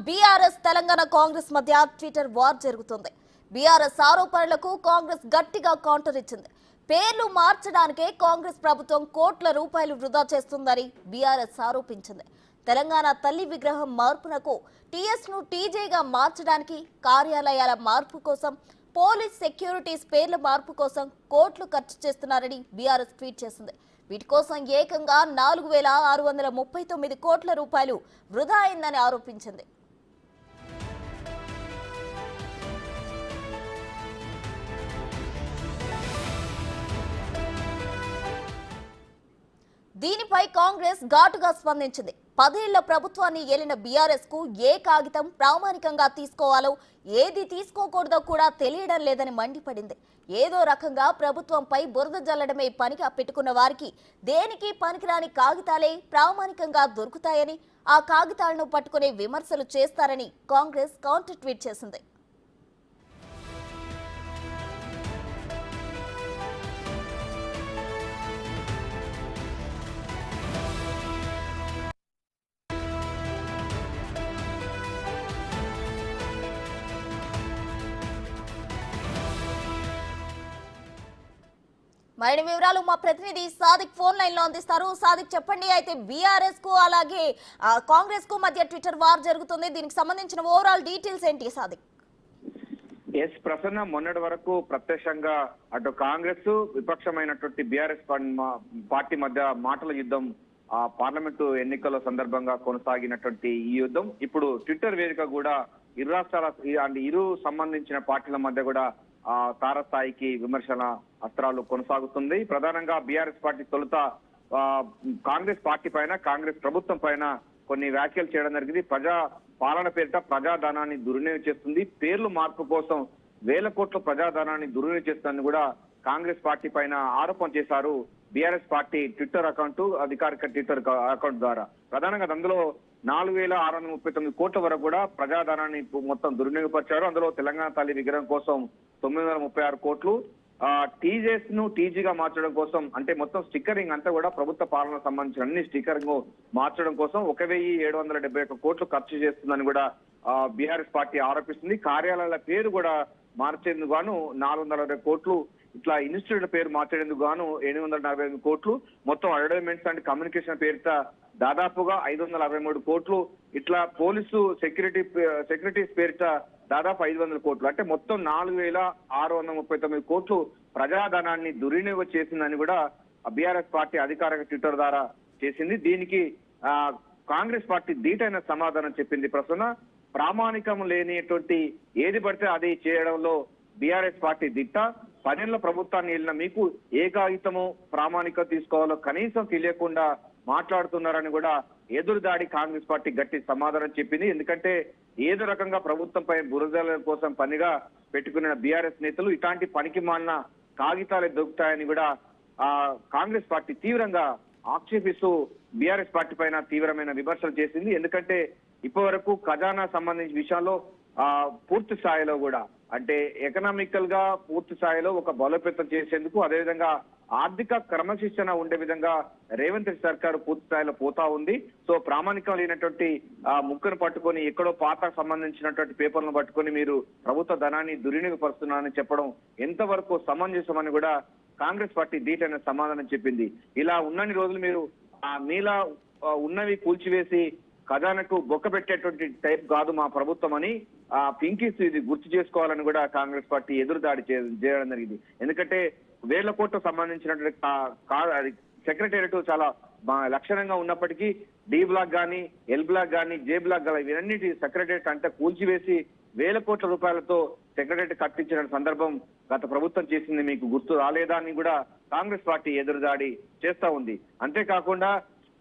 BRS Telangana Congress మధ్య Twitter war జరుగుతుంది. BRS ఆరోపణలకు కాంగ్రెస్ గట్టిగా కౌంటర్ ఇచ్చింది. పేర్లు మార్చడానికే కాంగ్రెస్ ప్రభుత్వం కోట్ల రూపాయలు వృధా చేస్తుందని బీఆర్ఎస్ ఆరోపించింది. తెలంగాణ తల్లి విగ్రహం మార్పునకు టీఎస్ ను టీజేగా మార్చడానికి, కార్యాలయాల మార్పు కోసం, పోలీస్ సెక్యూరిటీస్ పేర్ల మార్పు కోసం కోట్లు ఖర్చు చేస్తున్నారని బీఆర్ఎస్ ట్వీట్ చేసింది. వీటి కోసం ఏకంగా 4,639 కోట్ల రూపాయలు వృధా అయిందని ఆరోపించింది. దీనిపై కాంగ్రెస్ ఘాటుగా స్పందించింది. 10 ఏళ్ల ప్రభుత్వాన్ని ఏలిన బీఆర్ఎస్ కు ఏ కాగితం ప్రామాణికంగా తీసుకోవాలో, ఏది తీసుకోకూడదో కూడా తెలియడం లేదని మండిపడింది. ఏదో రకంగా ప్రభుత్వంపై బురద జల్లడమే పనిగా పెట్టుకున్న వారికి దేనికి పనికిరాని కాగితాలే ప్రామాణికంగా దొరుకుతాయని, ఆ కాగితాలను పట్టుకునే విమర్శలు చేస్తారని కాంగ్రెస్ కౌంటర్ ట్వీట్ చేసింది. మరిన్ని వివరాలు మా ప్రతినిధి సాదిక్ ఫోన్ లైన్ లో అందిస్తారు. సాదిక్, చెప్పండి. అయితే బీఆర్ఎస్ కు అలాగే కాంగ్రెస్ కు మధ్య ట్విట్టర్ వార్ జరుగుతుంది. దీనికి సంబంధించిన ఓవరాల్ డీటెయిల్స్ ఏంటి సాదిక్? ప్రసన్న, మొన్నటి వరకు ప్రత్యక్షంగా అటు కాంగ్రెస్ విపక్షమైనటువంటి బీఆర్ఎస్ పార్టీ మధ్య మాటల యుద్ధం పార్లమెంటు ఎన్నికల సందర్భంగా కొనసాగినటువంటి ఈ యుద్ధం ఇప్పుడు ట్విట్టర్ వేదిక కూడా ఇరు రాష్ట్రాల ఇరు సంబంధించిన పార్టీల మధ్య కూడా తారస్థాయికి విమర్శల అస్త్రాలు కొనసాగుతుంది. ప్రధానంగా బీఆర్ఎస్ పార్టీ తొలుత కాంగ్రెస్ పార్టీ పైన, కాంగ్రెస్ ప్రభుత్వం పైన కొన్ని వ్యాఖ్యలు చేయడం జరిగింది. ప్రజా పాలన పేరిట ప్రజాధనాన్ని దుర్వినియోగం చేస్తుంది, పేర్లు మార్పు కోసం వేల కోట్ల ప్రజాధనాన్ని దుర్వినియోగం చేస్తుందని కూడా కాంగ్రెస్ పార్టీ పైన ఆరోపణ చేశారు బీఆర్ఎస్ పార్టీ ట్విట్టర్ అకౌంట్, అధికారిక ట్విట్టర్ అకౌంట్ ద్వారా. ప్రధానంగా అందులో 4,639 కోట్ల వరకు కూడా ప్రజాధనాన్ని మొత్తం దుర్వినియోగపరిచారు. అందులో తెలంగాణ తల్లి విగ్రహం కోసం 936 కోట్లు, టీజేస్ ను టీజీగా మార్చడం కోసం, అంటే మొత్తం స్టిక్కరింగ్ అంతా కూడా ప్రభుత్వ పాలనకు సంబంధించిన అన్ని స్టిక్కరింగ్ మార్చడం కోసం 1,771 కోట్లు ఖర్చు చేస్తుందని కూడా బీఆర్ఎస్ పార్టీ ఆరోపిస్తుంది. కార్యాలయాల పేరు కూడా మార్చేందుకు గాను 460 కోట్లు, ఇట్లా ఇన్స్టిట్యూట్ పేరు మార్చేందుకు గాను 845 కోట్లు, మొత్తం అడ్వర్టైజ్మెంట్స్ అండ్ కమ్యూనికేషన్ పేరిట దాదాపుగా 563 కోట్లు, ఇట్లా పోలీసు సెక్యూరిటీస్ పేరిట దాదాపు 500 కోట్లు, అంటే మొత్తం 4,639 కోట్లు ప్రజాధనాన్ని దుర్వినియోగం చేసిందని కూడా బీఆర్ఎస్ పార్టీ అధికారిక ట్విట్టర్ ద్వారా చేసింది. దీనికి కాంగ్రెస్ పార్టీ ధీటైన సమాధానం చెప్పింది. ప్రస్తుతం ప్రామాణికం లేనిటువంటి ఏది పడితే అది చేయడంలో బీఆర్ఎస్ పార్టీ దిట్ట. 10 ఏళ్ల ప్రభుత్వాన్ని వెళ్ళిన మీకు ఏ కాగితము ప్రామాణికం తీసుకోవాలో కనీసం తెలియకుండా మాట్లాడుతున్నారని కూడా ఎదురుదాడి కాంగ్రెస్ పార్టీ గట్టి సమాధానం చెప్పింది. ఎందుకంటే ఏదో రకంగా ప్రభుత్వంపై బురదల కోసం పనిగా పెట్టుకున్న బీఆర్ఎస్ నేతలు ఇట్లాంటి పనికి మాలిన కాగితాలే దొరుకుతాయని కూడా కాంగ్రెస్ పార్టీ తీవ్రంగా ఆక్షేపిస్తూ బీఆర్ఎస్ పార్టీ పైన తీవ్రమైన విమర్శలు చేసింది. ఎందుకంటే ఇప్పటి వరకు ఖజానా సంబంధించిన విషయాల్లో పూర్తి స్థాయిలో కూడా, అంటే ఎకనామికల్ గా పూర్తి స్థాయిలో ఒక బలోపేతం చేసేందుకు, అదేవిధంగా ఆర్థిక క్రమశిక్షణ ఉండే విధంగా రేవంత్ రెడ్డి సర్కారు పూర్తి స్థాయిలో పోతా ఉంది. సో ప్రామాణికం లేనటువంటి ముక్కను పట్టుకొని, ఎక్కడో పాత సంబంధించినటువంటి పేపర్లను పట్టుకొని మీరు ప్రభుత్వ ధనాన్ని దుర్వినియోగపరుస్తున్నారని చెప్పడం ఎంతవరకు సమంజసమని కూడా కాంగ్రెస్ పార్టీ ధీటైన సమాధానం చెప్పింది. ఇలా ఉన్నన్ని రోజులు మీరు మీలా ఉన్నవి కూల్చివేసి ఖజానాకు బొక్క పెట్టేటువంటి టైప్ కాదు మా ప్రభుత్వం అని పింకీస్ ఇది గుర్తు చేసుకోవాలని కూడా కాంగ్రెస్ పార్టీ ఎదురుదాడి చేయడం జరిగింది. ఎందుకంటే వేల కోట్లకు సంబంధించినటువంటి సెక్రటేరియట్ చాలా లక్షణంగా ఉన్నప్పటికీ డి బ్లాక్ గానీ, ఎల్ బ్లాక్ గానీ, జే బ్లాక్ గానీ ఇవన్నిటి సెక్రటేరియట్ అంటే కూల్చివేసి వేల కోట్ల రూపాయలతో సెక్రటేరియట్ కట్టించిన సందర్భం గత ప్రభుత్వం చేసింది మీకు గుర్తు రాలేదా అని కూడా కాంగ్రెస్ పార్టీ ఎదురుదాడి చేస్తా ఉంది. అంతేకాకుండా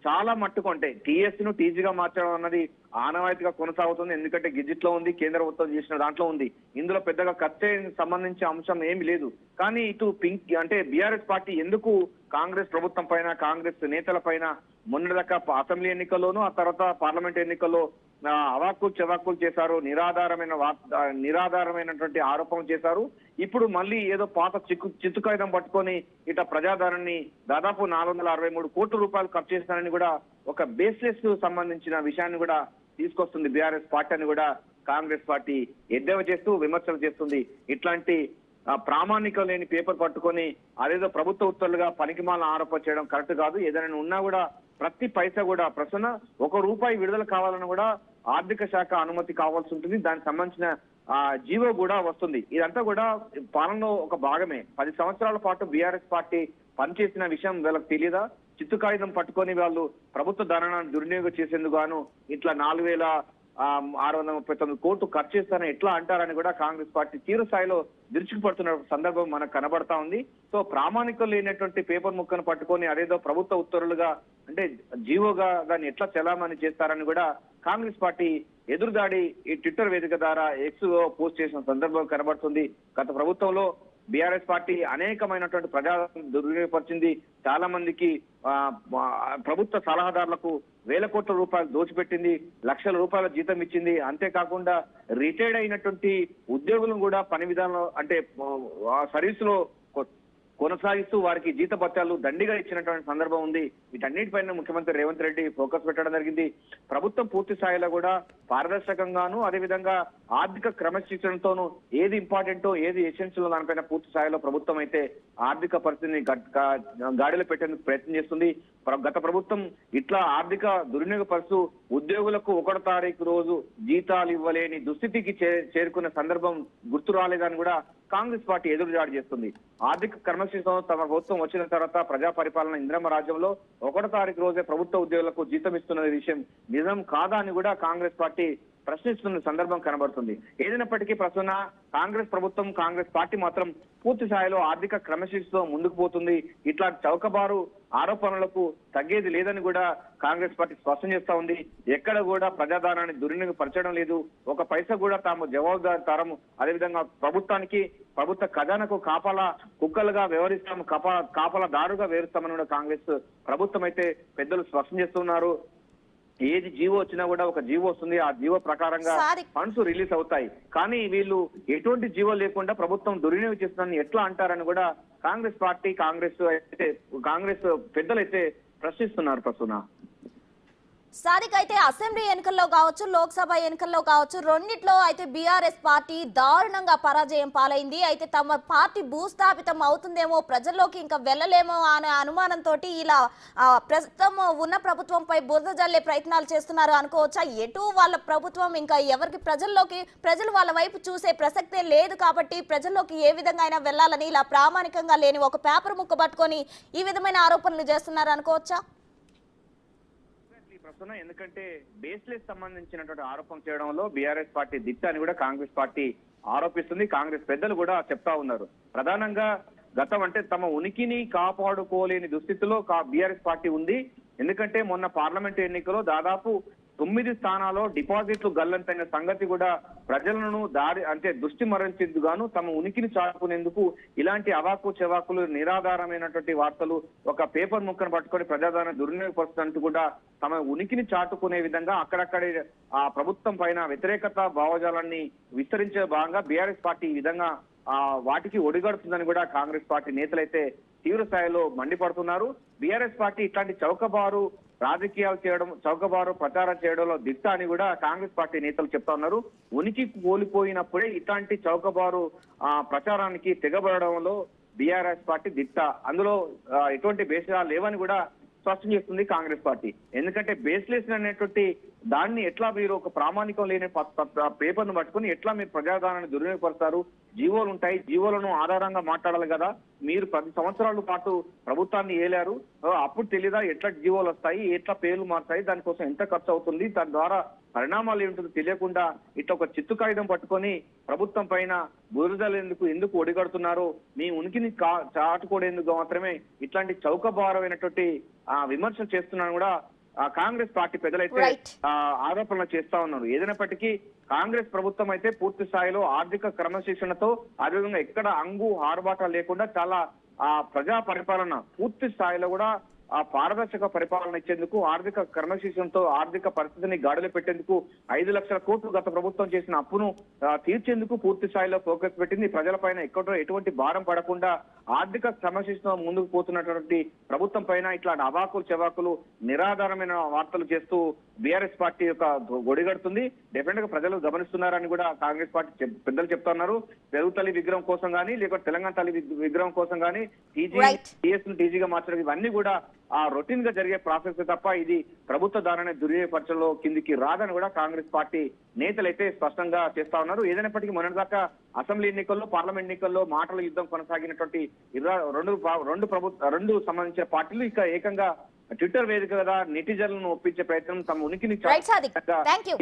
చాలా మట్టుకు అంటే టీఎస్ ను టీజీగా మార్చడం అన్నది ఆనవాయితీగా కొనసాగుతుంది. ఎందుకంటే గెజిట్ లో ఉంది, కేంద్ర ప్రభుత్వం చేసిన దాంట్లో ఉంది. ఇందులో పెద్దగా ఖర్చు సంబంధించిన అంశం ఏమి లేదు. కానీ ఇటు అంటే బీఆర్ఎస్ పార్టీ ఎందుకు కాంగ్రెస్ ప్రభుత్వం పైన, కాంగ్రెస్ నేతల పైన మొన్నటిదాకా అసెంబ్లీ ఎన్నికల్లోనూ, ఆ తర్వాత పార్లమెంట్ ఎన్నికల్లో అవాక్కులు చెవాక్కులు చేశారు, నిరాధారమైనటువంటి ఆరోపణలు చేశారు. ఇప్పుడు మళ్ళీ ఏదో పాత చిత్తు కాగితం పట్టుకొని ఇట ప్రజాధనాన్ని దాదాపు 463 కోట్ల రూపాయలు ఖర్చు చేస్తారని కూడా ఒక బేస్లెస్ సంబంధించిన విషయాన్ని కూడా తీసుకొస్తుంది బీఆర్ఎస్ పార్టీ అని కూడా కాంగ్రెస్ పార్టీ ఎద్దేవా చేస్తూ విమర్శలు చేస్తుంది. ఇట్లాంటి ప్రామాణికం లేని పేపర్ పట్టుకొని అదేదో ప్రభుత్వ ఉత్తర్వులుగా పనికిమాల ఆరోపణ చేయడం కరెక్ట్ కాదు. ఏదైనా ఉన్నా కూడా ప్రతి పైసా కూడా ప్రస్తుతం ₹1 విడుదల కావాలని కూడా ఆర్థిక శాఖ అనుమతి కావాల్సి ఉంటుంది. దానికి సంబంధించిన జీవో కూడా వస్తుంది. ఇదంతా కూడా పాలనలో ఒక భాగమే. 10 సంవత్సరాల పాటు బీఆర్ఎస్ పార్టీ పనిచేసిన విషయం వీళ్ళకి తెలియదా? చిత్తు కాగితం పట్టుకొని వాళ్ళు ప్రభుత్వ ధనాన్ని దుర్వినియోగం చేసేందుకు గాను ఇట్లా 4,639 కోట్లు ఖర్చు చేస్తారని ఎట్లా అంటారని కూడా కాంగ్రెస్ పార్టీ తీవ్ర స్థాయిలో విరుచుకుపడుతున్న సందర్భం మనకు కనబడతా ఉంది. సో ప్రామాణికం లేనటువంటి పేపర్ ముక్కను పట్టుకొని అదేదో ప్రభుత్వ ఉత్తర్వులుగా అంటే జీవోగా దాన్ని ఎట్లా చెలామణి చేస్తారని కూడా కాంగ్రెస్ పార్టీ ఎదురుదాడి ఈ ట్విట్టర్ వేదిక ద్వారా ఎక్స్ పోస్ట్ చేసిన సందర్భం కనబడుతుంది. గత ప్రభుత్వంలో బీఆర్ఎస్ పార్టీ అనేకమైనటువంటి ప్రజా దుర్వినియోగపరిచింది. చాలా మందికి ప్రభుత్వ సలహాదారులకు ₹1,000 కోట్ల దోచిపెట్టింది, ₹1,00,000 జీతం ఇచ్చింది. అంతేకాకుండా రిటైర్డ్ అయినటువంటి ఉద్యోగులను కూడా పని విధానంలో అంటే సర్వీస్ లో కొనసాగిస్తూ వారికి జీతభత్యాలు దండిగా ఇచ్చినటువంటి సందర్భం ఉంది. వీటన్నిటిపైన ముఖ్యమంత్రి రేవంత్ రెడ్డి ఫోకస్ పెట్టడం జరిగింది. ప్రభుత్వం పూర్తి స్థాయిలో కూడా పారదర్శకంగాను అదేవిధంగా ఆర్థిక క్రమశిక్షణతోనూ ఏది ఇంపార్టెంటో ఏది ఎసెన్షియల్ దానిపైన పూర్తి స్థాయిలో ప్రభుత్వం అయితే ఆర్థిక పరిస్థితిని గాడిలో పెట్టేందుకు ప్రయత్నం చేస్తుంది. గత ప్రభుత్వం ఇట్లా ఆర్థిక దుర్వినియోగపరుస్తూ ఉద్యోగులకు 1వ తారీఖు రోజు జీతాలు ఇవ్వలేని దుస్థితికి చేరుకున్న సందర్భం గుర్తు రాలేదని కూడా కాంగ్రెస్ పార్టీ ఎదురుదాడి చేస్తుంది. ఆర్థిక క్రమశిక్షణ తమ ప్రభుత్వం వచ్చిన తర్వాత ప్రజా పరిపాలన ఇంద్రమ్మ రాజ్యంలో 1వ తారీఖు రోజే ప్రభుత్వ ఉద్యోగులకు జీతం ఇస్తున్న విషయం నిజం కాదా అని కూడా కాంగ్రెస్ పార్టీ ప్రశ్నిస్తున్న సందర్భం కనబడుతుంది. ఏదైనప్పటికీ ప్రస్తుతం కాంగ్రెస్ ప్రభుత్వం కాంగ్రెస్ పార్టీ మాత్రం పూర్తి స్థాయిలో ఆర్థిక క్రమశిక్షణతో ముందుకు పోతుంది. ఇట్లాంటి చౌకబారు ఆరోపణలకు తగ్గేది లేదని కూడా కాంగ్రెస్ పార్టీ స్పష్టం చేస్తా ఉంది. ఎక్కడ కూడా ప్రజాధనాన్ని దుర్వినియోగపరచడం లేదు. ఒక పైసా కూడా తాము జవాబుదారు అదేవిధంగా ప్రభుత్వానికి ప్రభుత్వ ఖజానాకు కాపలా కుక్కలుగా వ్యవహరిస్తాము, కాపలాదారుగా వ్యవహరిస్తామని కూడా కాంగ్రెస్ ప్రభుత్వం అయితే పెద్దలు స్పష్టం చేస్తున్నారు. ఏది జీవో వచ్చినా కూడా ఒక జీవో వస్తుంది, ఆ జీవో ప్రకారంగా ఫండ్స్ రిలీజ్ అవుతాయి. కానీ వీళ్ళు ఎటువంటి జీవో లేకుండా ప్రభుత్వం దుర్వినియోగం చేస్తుందని ఎట్లా అంటారని కూడా కాంగ్రెస్ పార్టీ కాంగ్రెస్ పెద్దలైతే ప్రశ్నిస్తున్నారు. ప్రస్తుతం సాదిక్ అయితే అసెంబ్లీ ఎన్నికల్లో కావచ్చు లోక్సభ ఎన్నికల్లో కావచ్చు రెండిట్లో అయితే బీఆర్ఎస్ పార్టీ దారుణంగా పరాజయం పాలైంది. అయితే తమ పార్టీ భూస్థాపితం అవుతుందేమో ప్రజల్లోకి ఇంకా వెళ్ళలేమో అనే అనుమానంతో ఇలా ప్రస్తుతం ఉన్న ప్రభుత్వంపై బురద జల్లే ప్రయత్నాలు చేస్తున్నారు అనుకోవచ్చా? ఎటు వాళ్ళ ప్రభుత్వం ఇంకా ఎవరికి ప్రజలు వాళ్ళ వైపు చూసే ప్రసక్తే లేదు కాబట్టి ప్రజల్లోకి ఏ విధంగా అయినా వెళ్ళాలని ఇలా ప్రామాణికంగా లేని ఒక పేపర్ ముక్క పట్టుకొని ఈ విధమైన ఆరోపణలు చేస్తున్నారు అనుకోవచ్చా? ప్రస్తుతం ఎందుకంటే బేస్లెస్ సంబంధించినటువంటి ఆరోపణ చేయడంలో బీఆర్ఎస్ పార్టీ దిట్ట అని కూడా కాంగ్రెస్ పార్టీ ఆరోపిస్తుంది. కాంగ్రెస్ పెద్దలు కూడా చెప్తా ఉన్నారు. ప్రధానంగా గతం అంటే తమ ఉనికిని కాపాడుకోలేని దుస్థితిలో బీఆర్ఎస్ పార్టీ ఉంది. ఎందుకంటే మొన్న పార్లమెంట్ ఎన్నికలో దాదాపు 9 స్థానాల్లో డిపాజిట్లు గల్లంతైన సంగతి కూడా ప్రజలను దృష్టి మరల్చేందుకు గాను తమ ఉనికిని చాటుకునేందుకు ఇలాంటి అవాకు చెవాకులు నిరాధారమైనటువంటి వార్తలు ఒక పేపర్ ముక్కను పట్టుకొని ప్రజాధన దుర్వినియోగపరుస్తున్నట్టు కూడా తమ ఉనికిని చాటుకునే విధంగా అక్కడక్కడే ఆ ప్రభుత్వం పైన వ్యతిరేకత భావజాలాన్ని విస్తరించే భాగంగా బీఆర్ఎస్ పార్టీ ఈ విధంగా వాటికి ఒడిగడుతుందని కూడా కాంగ్రెస్ పార్టీ నేతలైతే తీవ్ర స్థాయిలో మండిపడుతున్నారు. బీఆర్ఎస్ పార్టీ ఇట్లాంటి చౌకబారు రాజకీయాలు చేయడం, చౌకబారు ప్రచారం చేయడంలో దిట్ట అని కూడా కాంగ్రెస్ పార్టీ నేతలు చెప్తా ఉన్నారు. ఉనికి కోల్పోయినప్పుడే ఇట్లాంటి చౌకబారు ప్రచారానికి తెగబడడంలో బీఆర్ఎస్ పార్టీ దిట్ట. అందులో ఎటువంటి బేసిరాలు లేవని కూడా స్పష్టం చేస్తుంది కాంగ్రెస్ పార్టీ. ఎందుకంటే బేస్లెస్ అనేటువంటి దాన్ని ఎట్లా మీరు ఒక ప్రామాణికం లేని పేపర్ను పట్టుకుని ఎట్లా మీరు ప్రజాధనాన్ని దుర్వినియోగపరుస్తారు? జీవోలు ఉంటాయి, జీవోలను ఆధారంగా మాట్లాడాలి కదా. మీరు 10 సంవత్సరాల పాటు ప్రభుత్వాన్ని ఏలారు, అప్పుడు తెలీదా ఎట్లా జీవోలు వస్తాయి, ఎట్లా పేర్లు మారుతాయి, దానికోసం ఎంత ఖర్చు అవుతుంది, దాని ద్వారా పరిణామాలు ఏమిటో తెలియకుండా ఇట్లా ఒక చిత్తు కాగితం పట్టుకొని ప్రభుత్వం పైన ఎందుకు ఒడిగడుతున్నారు? మీ ఉనికిని చాటుకోడేందుకు మాత్రమే ఇట్లాంటి చౌకబారమైనటువంటి విమర్శలు చేస్తున్నాను కూడా కాంగ్రెస్ పార్టీ పెద్దలైతే ఆరోపణలు చేస్తా ఉన్నారు. ఏదైనప్పటికీ కాంగ్రెస్ ప్రభుత్వం అయితే పూర్తి స్థాయిలో ఆర్థిక క్రమశిక్షణతో అదేవిధంగా ఎక్కడ అంగు ఆర్భాటాలు లేకుండా చాలా ప్రజా పరిపాలన పూర్తి స్థాయిలో కూడా ఆ పారదర్శక పరిపాలన ఇచ్చేందుకు ఆర్థిక క్రమశిక్షణతో ఆర్థిక పరిస్థితిని గాడిలో పెట్టేందుకు 5 లక్షల కోట్లు గత ప్రభుత్వం చేసిన అప్పును తీర్చేందుకు పూర్తి స్థాయిలో ఫోకస్ పెట్టింది. ప్రజలపైన ఎటువంటి భారం పడకుండా ఆర్థిక క్రమశిక్షణ ముందుకు పోతున్నటువంటి ప్రభుత్వం పైన ఇట్లాంటి అవాకులు చెవాకులు నిరాధారమైన వార్తలు చేస్తూ బీఆర్ఎస్ పార్టీ యొక్క గొడిగడుతుంది. డెఫినెట్ గా ప్రజలు గమనిస్తున్నారని కూడా కాంగ్రెస్ పార్టీ పెద్దలు చెప్తున్నారు. పెరుగు తల్లి విగ్రహం కోసం కానీ లేకపోతే తెలంగాణ తల్లి విగ్రహం కోసం కానీ టీఎస్ టీజీగా మార్చడం ఇవన్నీ కూడా ఆ రొటీన్ గా జరిగే ప్రాసెస్ తప్ప ఇది ప్రభుత్వ దానాన్ని దుర్వినియోగపరచలో కిందికి రాదని కూడా కాంగ్రెస్ పార్టీ నేతలు అయితే స్పష్టంగా చేస్తా ఉన్నారు. ఏదైనప్పటికీ మొన్నటిదాకా అసెంబ్లీ ఎన్నికల్లో పార్లమెంట్ ఎన్నికల్లో మాటల యుద్ధం కొనసాగినటువంటి రెండు సంబంధించిన పార్టీలు ఇక ఏకంగా ట్విట్టర్ వేదిక కదా నెటిజన్లను ఒప్పించే ప్రయత్నం తమ ఉనికిని రైట్ సాదిక్ థాంక్యూ.